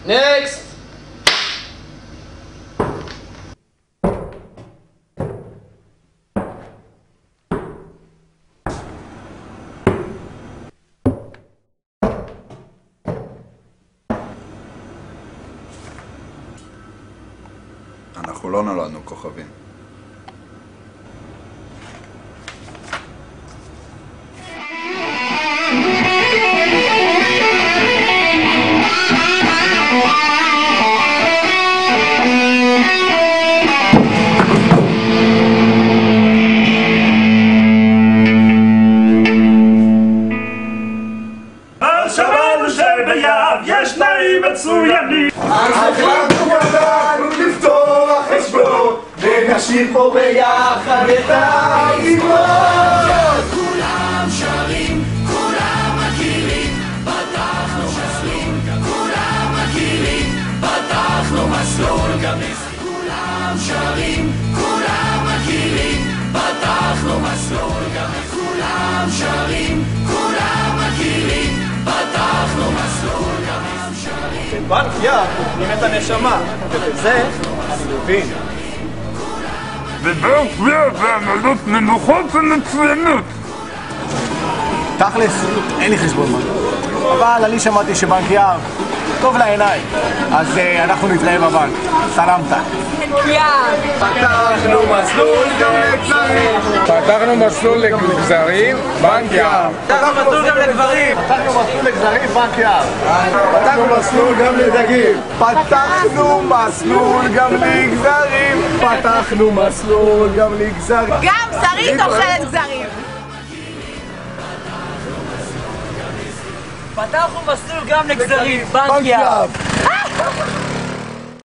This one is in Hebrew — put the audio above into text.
נקסט! אנחנו לא נולדנו כוכבים. אז שמענו שביעב יש תנאים מצוינים. אז החלטנו ידענו לפתוח חשבון ונשאיר פה ביחד את ההימון. כולם שרים, כולם מכירים, פתחנו מסלול, כולם מכירים, פתחנו מסלול גם כולם שרים, כולם מכירים, פתחנו מסלול גם כולם שרים, כולם מכירים, פתחנו מסלול גם שרים. בבנק יער נותנים את הנשמה, ובזה אני מבין. בבנק יער ועמלות נמוכות ומצוינות. תכלס, אין לי חשבון בנק. אבל אני שמעתי שבנק יער טוב לעיניים. אז אנחנו נתראה בבנק. סלמתה. פתחנו מסלול לגזרים. פתחנו מסלול לגזרים, בנק יער. פתחנו מסלול גם לגברים. פתחנו מסלול לגזרים, בנק יער. פתחנו מסלול גם לדגים. פתחנו מסלול גם לגזרים. פתחנו מסלול גם לגזרים. גם שרית אוכלת גזרים. פתחנו מסלול גם לגזרים, בנק יער.